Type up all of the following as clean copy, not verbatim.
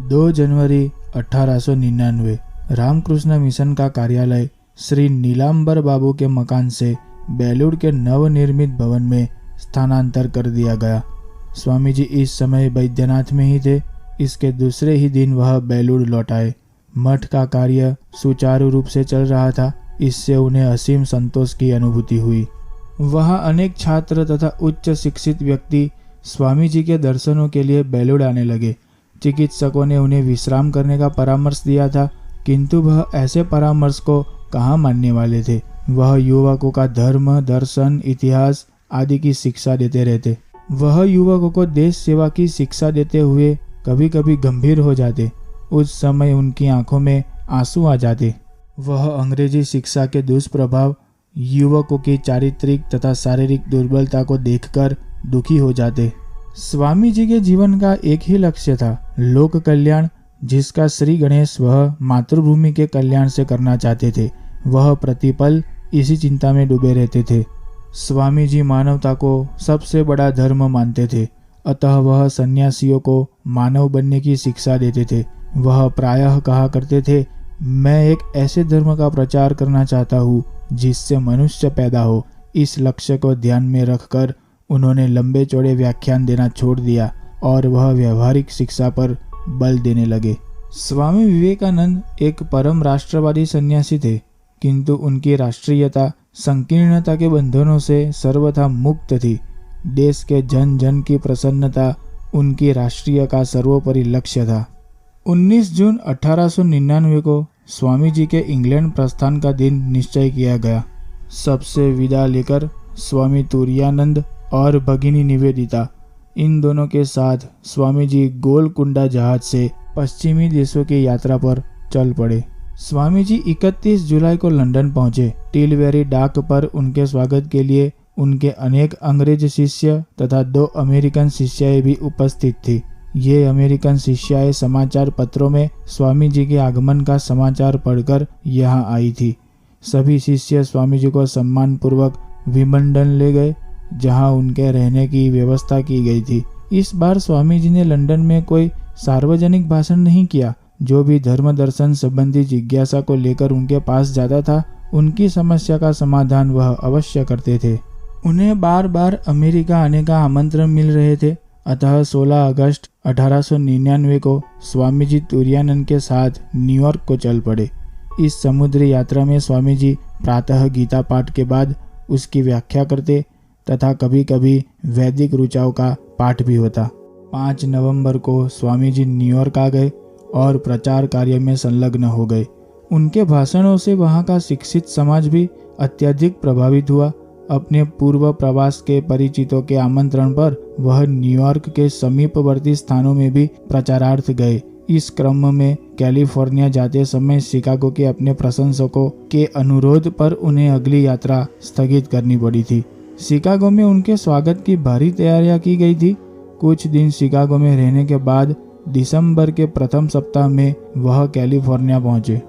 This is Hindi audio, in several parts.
2 जनवरी 1899 रामकृष्ण मिशन का कार्यालय श्री नीलांबर बाबू के मकान से बेलूर के नवनिर्मित भवन में स्थानांतर कर दिया गया। स्वामी जी इस समय बैद्यनाथ में ही थे। इसके दूसरे ही दिन वह बेलूर लौट आए। मठ का कार्य सुचारू रूप से चल रहा था, इससे उन्हें असीम संतोष की अनुभूति हुई। वहाँ अनेक छात्र तथा उच्च शिक्षित व्यक्ति स्वामी जी के दर्शनों के लिए बेलूर आने लगे। चिकित्सकों ने उन्हें विश्राम करने का परामर्श दिया था, किंतु वह ऐसे परामर्श को कहाँ मानने वाले थे। वह युवकों का धर्म, दर्शन, इतिहास आदि की शिक्षा देते रहते। वह युवकों को देश सेवा की शिक्षा देते हुए कभी कभी गंभीर हो जाते। उस समय उनकी आंखों में आंसू आ जाते। वह अंग्रेजी शिक्षा के दुष्प्रभाव, युवकों की चारित्रिक तथा शारीरिक दुर्बलता को देखकर दुखी हो जाते। स्वामी जी के जीवन का एक ही लक्ष्य था, लोक कल्याण, जिसका श्री गणेश वह मातृभूमि के कल्याण से करना चाहते थे। वह प्रतिपल इसी चिंता में डूबे रहते थे। स्वामी जी मानवता को सबसे बड़ा धर्म मानते थे, अतः वह सन्यासियों को मानव बनने की शिक्षा देते थे। वह प्रायः कहा करते थे, मैं एक ऐसे धर्म का प्रचार करना चाहता हूँ जिससे मनुष्य पैदा हो। इस लक्ष्य को ध्यान में रखकर उन्होंने लंबे चौड़े व्याख्यान देना छोड़ दिया और वह व्यवहारिक शिक्षा पर बल देने लगे। स्वामी विवेकानंद एक परम राष्ट्रवादी सन्यासी थे, किंतु उनकी राष्ट्रीयता संकीर्णता के बंधनों से सर्वथा मुक्त थी। देश के जन जन की प्रसन्नता उनकी राष्ट्रीय का सर्वोपरि लक्ष्य था। 19 जून 1899 को स्वामी जी के इंग्लैंड प्रस्थान का दिन निश्चय किया गया। सबसे विदा लेकर स्वामी तुरायानंद और भगिनी निवेदिता, इन दोनों के साथ स्वामी जी गोलकुंडा जहाज से पश्चिमी देशों की यात्रा पर चल पड़े। स्वामी जी 31 जुलाई को लंदन पहुंचे। टिलवेरी डाक पर उनके स्वागत के लिए उनके अनेक अंग्रेज शिष्य तथा 2 अमेरिकन शिष्याएं भी उपस्थित थी। ये अमेरिकन शिष्याएं समाचार पत्रों में स्वामी जी के आगमन का समाचार पढ़कर यहाँ आई थी। सभी शिष्य स्वामी जी को सम्मानपूर्वक विंबलडन ले गए, जहाँ उनके रहने की व्यवस्था की गई थी। इस बार स्वामी जी ने लंदन में कोई सार्वजनिक भाषण नहीं किया। जो भी धर्म दर्शन संबंधी जिज्ञासा को लेकर उनके पास जाता था, उनकी समस्या का समाधान वह अवश्य करते थे। उन्हें बार बार अमेरिका आने का आमंत्रण मिल रहे थे, अतः 16 अगस्त 1899 को स्वामी जी तुरायानंद के साथ न्यूयॉर्क को चल पड़े। इस समुद्री यात्रा में स्वामी जी प्रातः गीता पाठ के बाद उसकी व्याख्या करते तथा कभी कभी वैदिक ऋचाओं का पाठ भी होता। 5 नवंबर को स्वामी जी न्यूयॉर्क आ गए और प्रचार कार्य में संलग्न हो गए। उनके भाषणों से वहाँ का शिक्षित समाज भी अत्यधिक प्रभावित हुआ। अपने पूर्व प्रवास के परिचितों के आमंत्रण पर वह न्यूयॉर्क के समीपवर्ती स्थानों में भी प्रचारार्थ गए। इस क्रम में कैलिफोर्निया जाते समय शिकागो के अपने प्रशंसकों के अनुरोध पर उन्हें अगली यात्रा स्थगित करनी पड़ी थी। शिकागो में उनके स्वागत की भारी तैयारियां की गई थी। कुछ दिन शिकागो में रहने के बाद दिसंबर के प्रथम सप्ताह में वह कैलिफोर्निया पहुंचे।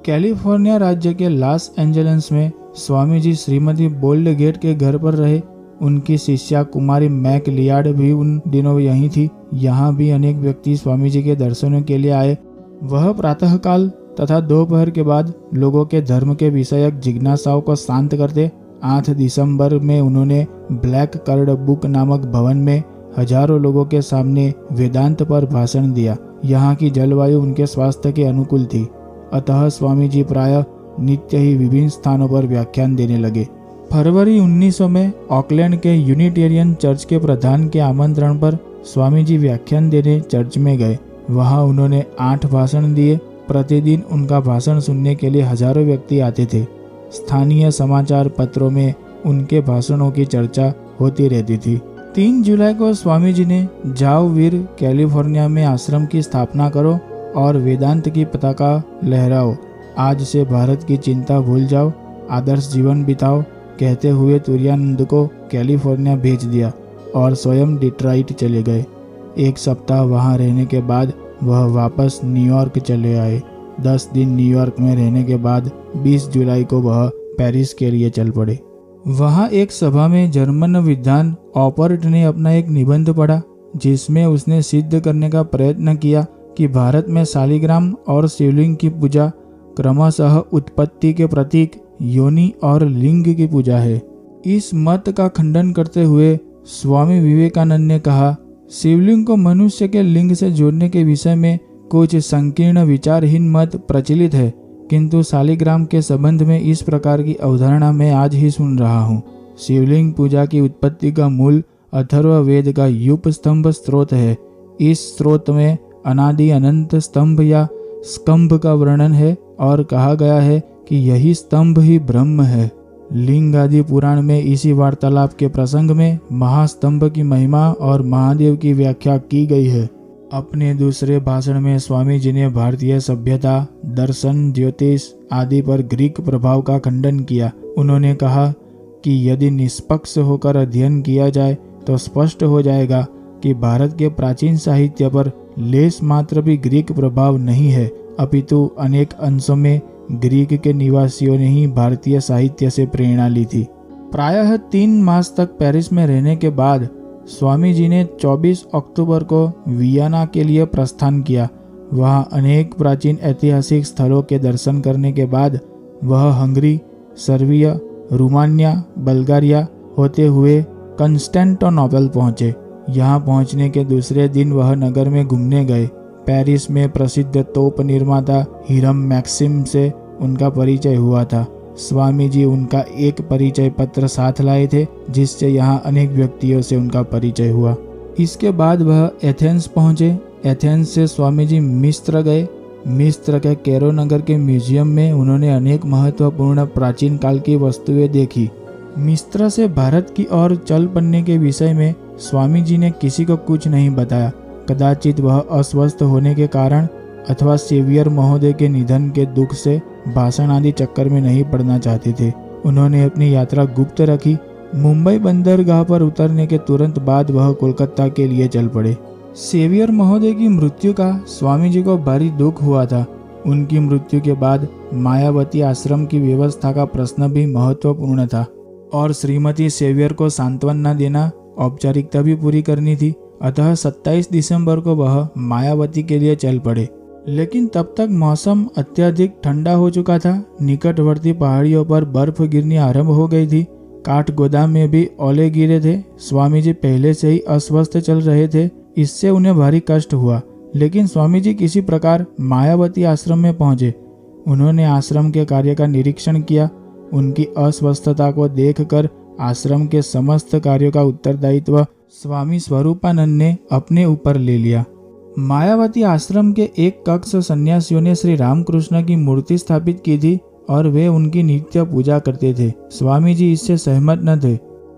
कैलिफोर्निया राज्य के लॉस एंजल्स में स्वामी जी श्रीमती बोल्डगेट के घर पर रहे। उनकी शिष्या कुमारी मैक लियार्ड भी उन दिनों यहीं थी। यहाँ भी अनेक व्यक्ति स्वामी जी के दर्शनों के लिए आए। वह प्रातःकाल तथा दोपहर के बाद लोगों के धर्म के विषयक जिज्ञासाओं को शांत करते। 8 दिसंबर में उन्होंने ब्लैक कर्ड बुक नामक भवन में हजारों लोगों के सामने वेदांत पर भाषण दिया। यहाँ की जलवायु उनके स्वास्थ्य के अनुकूल थी, अतः स्वामी जी प्रायः नित्य ही विभिन्न स्थानों पर व्याख्यान देने लगे। फरवरी 1900 में ऑकलैंड के यूनिटेरियन चर्च के प्रधान के आमंत्रण पर स्वामी जी व्याख्यान देने चर्च में गए। वहाँ उन्होंने 8 भाषण दिए। प्रतिदिन उनका भाषण सुनने के लिए हजारों व्यक्ति आते थे। स्थानीय समाचार पत्रों में उनके भाषणों की चर्चा होती रहती थी। 3 जुलाई को स्वामी जी ने जाओ वीर, कैलिफोर्निया में आश्रम की स्थापना करो और वेदांत की पताका लहराओ। आज से भारत की चिंता भूल जाओ, आदर्श जीवन बिताओ कहते हुए तुरायानंद को कैलिफोर्निया भेज दिया और स्वयं डिट्रॉइट चले गए। 1 सप्ताह वहां रहने के बाद वह वापस न्यूयॉर्क चले आए। 10 दिन न्यूयॉर्क में रहने के बाद 20 जुलाई को वह पेरिस के लिए चल पड़े। वहां एक सभा में जर्मन विद्वान ऑपर्ट ने अपना एक निबंध पढ़ा, जिसमें उसने सिद्ध करने का प्रयत्न किया कि भारत में शालिग्राम और शिवलिंग की पूजा क्रमशः उत्पत्ति के प्रतीक योनि और लिंग की पूजा है। इस मत का खंडन करते हुए स्वामी विवेकानंद ने कहा, शिवलिंग को मनुष्य के लिंग से जोड़ने के विषय में कुछ संकीर्ण विचारहीन मत प्रचलित है, किंतु शालिग्राम के संबंध में इस प्रकार की अवधारणा मैं आज ही सुन रहा हूँ। शिवलिंग पूजा की उत्पत्ति का मूल अथर्ववेद का यूप स्तंभ स्रोत है। इस स्रोत में अनादि अनंत स्तंभ या स्कंभ का वर्णन है और कहा गया है कि यही स्तंभ ही ब्रह्म है। लिंग आदि पुराण में इसी वार्तालाप के प्रसंग में महास्तंभ की महिमा और महादेव की व्याख्या की गई है। अपने दूसरे भाषण में स्वामी जी ने भारतीय सभ्यता, दर्शन, ज्योतिष आदि पर ग्रीक प्रभाव का खंडन किया। उन्होंने कहा कि यदि निष्पक्ष होकर अध्ययन किया जाए तो स्पष्ट हो जाएगा कि भारत के प्राचीन साहित्य पर लेश मात्र भी ग्रीक प्रभाव नहीं है, अपितु अनेक अंशों में ग्रीक के निवासियों ने ही भारतीय साहित्य से प्रेरणा ली थी। प्रायः 3 मास तक पेरिस में रहने के बाद स्वामी जी ने 24 अक्टूबर को वियना के लिए प्रस्थान किया। वहां अनेक प्राचीन ऐतिहासिक स्थलों के दर्शन करने के बाद वह हंगरी, सर्बिया, रोमानिया, बल्गारिया होते हुए कंस्टेंटिनोपल पहुंचे। यहां पहुंचने के दूसरे दिन वह नगर में घूमने गए। पेरिस में प्रसिद्ध तोप निर्माता हिरम मैक्सिम से उनका परिचय हुआ था। स्वामी जी उनका एक परिचय पत्र साथ लाए थे, जिससे यहाँ अनेक व्यक्तियों से उनका परिचय हुआ। इसके बाद वह एथेंस पहुंचे। एथेंस से स्वामी जी मिस्र गए। मिस्र के कैरो नगर के म्यूजियम में उन्होंने अनेक महत्वपूर्ण प्राचीन काल की वस्तुएं देखी। मिस्र से भारत की ओर चल पड़ने के विषय में स्वामी जी ने किसी को कुछ नहीं बताया। कदाचित वह अस्वस्थ होने के कारण अथवा सेवियर महोदय के निधन के दुख से भाषण आदि चक्कर में नहीं पड़ना चाहते थे। उन्होंने अपनी यात्रा गुप्त रखी। मुंबई बंदरगाह पर उतरने के तुरंत बाद वह कोलकाता के लिए चल पड़े। सेवियर महोदय की मृत्यु का स्वामी जी को भारी दुख हुआ था। उनकी मृत्यु के बाद मायावती आश्रम की व्यवस्था का प्रश्न भी महत्वपूर्ण था और श्रीमती सेवियर को सांत्वना देना, औपचारिकता भी पूरी करनी थी। अतः 27 दिसंबर को वह मायावती के लिए चल पड़े। लेकिन तब तक मौसम अत्यधिक ठंडा हो चुका था। निकटवर्ती पहाड़ियों पर बर्फ गिरनी आरंभ हो गई थी। काठ गोदाम में भी ओले गिरे थे। स्वामी जी पहले से ही अस्वस्थ चल रहे थे, इससे उन्हें भारी कष्ट हुआ। लेकिन स्वामी जी किसी प्रकार मायावती आश्रम में पहुंचे। उन्होंने आश्रम के कार्य का निरीक्षण किया। उनकी अस्वस्थता को देखकर आश्रम के समस्त कार्यों का उत्तरदायित्व स्वामी स्वरूपानंद ने अपने ऊपर ले लिया। मायावती आश्रम के एक कक्ष सन्यासियों ने श्री रामकृष्ण की मूर्ति स्थापित की थी और वे उनकी नित्य पूजा करते थे। स्वामी जी इससे सहमत न थे।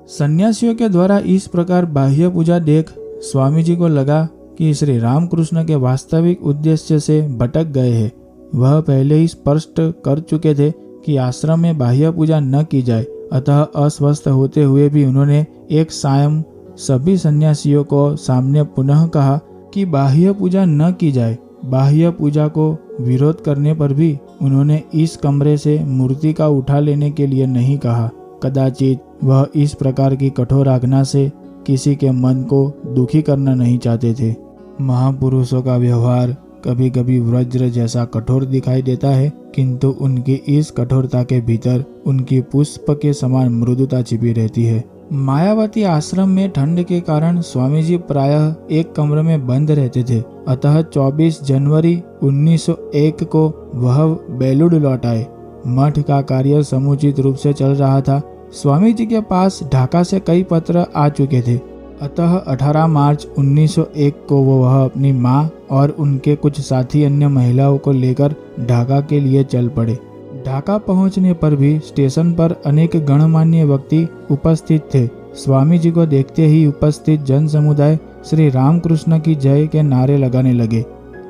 सन्यासियों के द्वारा इस प्रकार बाह्य पूजा देख स्वामी जी को लगा कि श्री रामकृष्ण के वास्तविक उद्देश्य से भटक गए हैं। वह पहले ही स्पष्ट कर चुके थे कि आश्रम में बाह्य पूजा न की जाए। अतः अस्वस्थ होते हुए भी उन्होंने एक सायं सभी सन्यासियों को सामने पुनः कहा कि बाह्य पूजा न की जाए। बाह्य पूजा को विरोध करने पर भी उन्होंने इस कमरे से मूर्ति का उठा लेने के लिए नहीं कहा। कदाचित वह इस प्रकार की कठोर आज्ञा से किसी के मन को दुखी करना नहीं चाहते थे। महापुरुषों का व्यवहार कभी कभी वज्र जैसा कठोर दिखाई देता है, किंतु उनकी इस कठोरता के भीतर उनकी पुष्प के समान मृदुता छिपी रहती है। मायावती आश्रम में ठंड के कारण स्वामी जी प्रायः एक कमरे में बंद रहते थे। अतः 24 जनवरी 1901 को वह बेलूर लौट आए। मठ का कार्य समुचित रूप से चल रहा था। स्वामी जी के पास ढाका से कई पत्र आ चुके थे। अतः 18 मार्च 1901 को वह अपनी मां और उनके कुछ साथी अन्य महिलाओं को लेकर ढाका के लिए चल पड़े। ढाका पहुंचने पर भी स्टेशन पर अनेक गणमान्य व्यक्ति उपस्थित थे। स्वामी जी को देखते ही उपस्थित जन समुदाय श्री रामकृष्ण की जय के नारे लगाने लगे।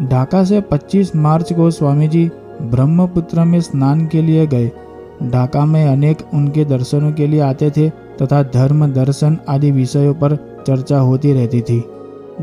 ढाका से 25 मार्च को स्वामी जी ब्रह्मपुत्र में स्नान के लिए गए। ढाका में अनेक उनके दर्शनों के लिए आते थे तथा धर्म, दर्शन आदि विषयों पर चर्चा होती रहती थी।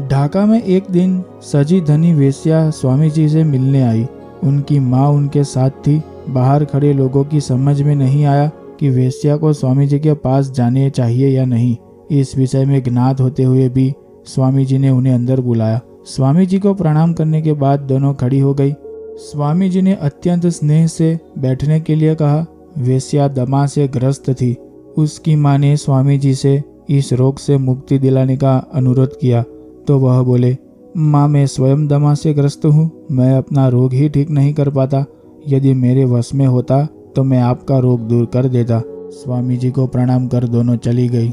ढाका में एक दिन सजी धनी वेश्या स्वामी जी से मिलने आई। उनकी माँ उनके साथ थी। बाहर खड़े लोगों की समझ में नहीं आया कि वेश्या को स्वामी जी के पास जाने चाहिए या नहीं। इस विषय में ज्ञात होते हुए भी स्वामी जी ने उन्हें अंदर बुलाया। स्वामी जी को प्रणाम करने के बाद दोनों खड़ी हो गई। स्वामी जी ने अत्यंत स्नेह से बैठने के लिए कहा। वेश्या दमा से ग्रस्त थी। उसकी माँ ने स्वामी जी से इस रोग से मुक्ति दिलाने का अनुरोध किया तो वह बोले, माँ मैं स्वयं दमा से ग्रस्त हूँ, मैं अपना रोग ही ठीक नहीं कर पाता। यदि मेरे वश में होता तो मैं आपका रोग दूर कर देता। स्वामी जी को प्रणाम कर दोनों चली गई।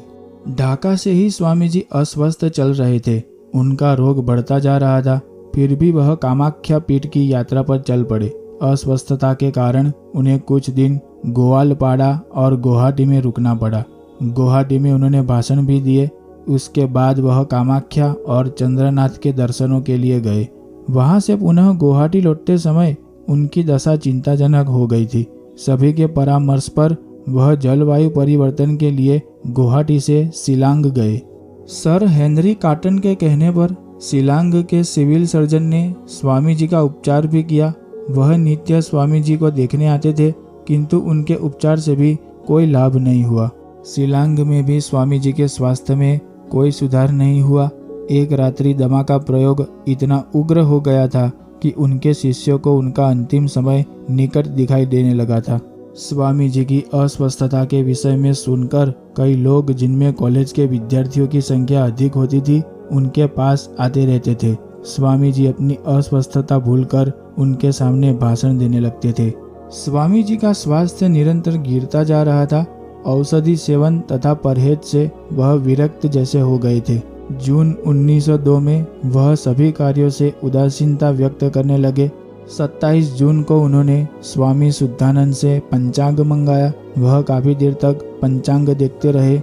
ढाका से ही स्वामी जी अस्वस्थ चल रहे थे। उनका रोग बढ़ता जा रहा था, फिर भी वह कामाख्या पीठ की यात्रा पर चल पड़े। अस्वस्थता के कारण उन्हें कुछ दिन गोवालपाड़ा और गुवाहाटी में रुकना पड़ा। गुवाहाटी में उन्होंने भाषण भी दिए। उसके बाद वह कामाख्या और चंद्रनाथ के दर्शनों के लिए गए। वहां से पुनः गुवाहाटी लौटते समय उनकी दशा चिंताजनक हो गई थी। सभी के परामर्श पर वह जलवायु परिवर्तन के लिए गुवाहाटी से शिलांग गए। सर हेनरी कॉटन के कहने पर शिलांग के सिविल सर्जन ने स्वामी जी का उपचार भी किया। वह नित्य स्वामी जी को देखने आते थे, किंतु उनके उपचार से भी कोई लाभ नहीं हुआ। शिलांग में भी स्वामी जी के स्वास्थ्य में कोई सुधार नहीं हुआ। एक रात्रि दमा का प्रयोग इतना उग्र हो गया था कि उनके शिष्यों को उनका अंतिम समय निकट दिखाई देने लगा था। स्वामी जी की अस्वस्थता के विषय में सुनकर कई लोग, जिनमें कॉलेज के विद्यार्थियों की संख्या अधिक होती थी, उनके पास आते रहते थे। स्वामी जी अपनी अस्वस्थता भूलकर उनके सामने भाषण देने लगते थे। स्वामी जी का स्वास्थ्य निरंतर गिरता जा रहा था। औषधि सेवन तथा परहेज से वह विरक्त जैसे हो गए थे। जून 1902 में वह सभी कार्यों से उदासीनता व्यक्त करने लगे। 27 जून को उन्होंने स्वामी शुद्धानंद से पंचांग मंगाया। वह काफी देर तक पंचांग देखते रहे।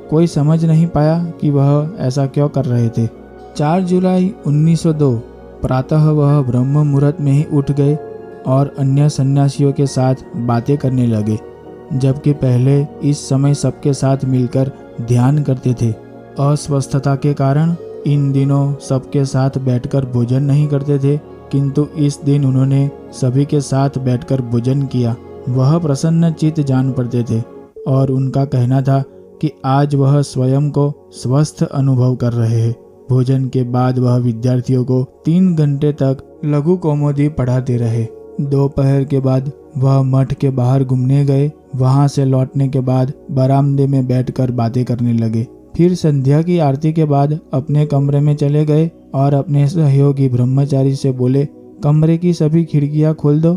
कोई समझ नहीं पाया कि वह ऐसा क्यों कर रहे थे। 4 जुलाई 1902 प्रातः वह ब्रह्म मुहूर्त में ही उठ गए और अन्य सन्यासियों के साथ बातें करने लगे, जबकि पहले इस समय सबके साथ मिलकर ध्यान करते थे। अस्वस्थता के कारण इन दिनों सबके साथ बैठकर भोजन नहीं करते थे, किंतु इस दिन उन्होंने सभी के साथ बैठकर भोजन किया। वह प्रसन्न चित्त जान पड़ते थे और उनका कहना था कि आज वह स्वयं को स्वस्थ अनुभव कर रहे हैं। भोजन के बाद वह विद्यार्थियों को 3 घंटे तक लघु कौमुदी पढ़ाते रहे। दोपहर के बाद वह मठ के बाहर घूमने गए। वहां से लौटने के बाद बरामदे में बैठकर बातें करने लगे। फिर संध्या की आरती के बाद अपने कमरे में चले गए और अपने सहयोगी ब्रह्मचारी से बोले, कमरे की सभी खिड़कियां खोल दो।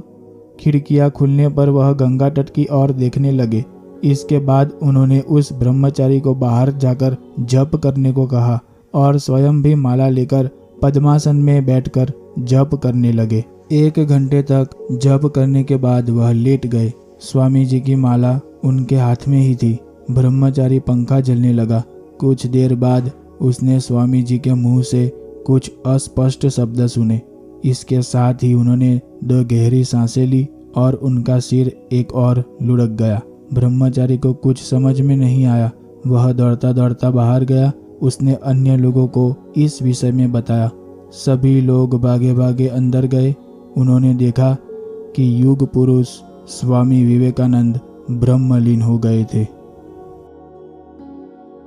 खिड़कियां खुलने पर वह गंगा तट की ओर देखने लगे। इसके बाद उन्होंने उस ब्रह्मचारी को बाहर जाकर जप करने को कहा और स्वयं भी माला लेकर पद्मासन में बैठकर जप करने लगे। 1 घंटे तक जप करने के बाद वह लेट गए। स्वामी जी की माला उनके हाथ में ही थी। ब्रह्मचारी पंखा जलने लगा। कुछ देर बाद उसने स्वामी जी के मुंह से कुछ अस्पष्ट शब्द सुने। इसके साथ ही उन्होंने 2 गहरी सांसें ली और उनका सिर एक और लुढ़क गया। ब्रह्मचारी को कुछ समझ में नहीं आया। वह दौड़ता दौड़ता बाहर गया। उसने अन्य लोगों को इस विषय में बताया। सभी लोग भागे भागे अंदर गए। उन्होंने देखा कि युग पुरुष स्वामी विवेकानंद ब्रह्मलीन हो गए थे।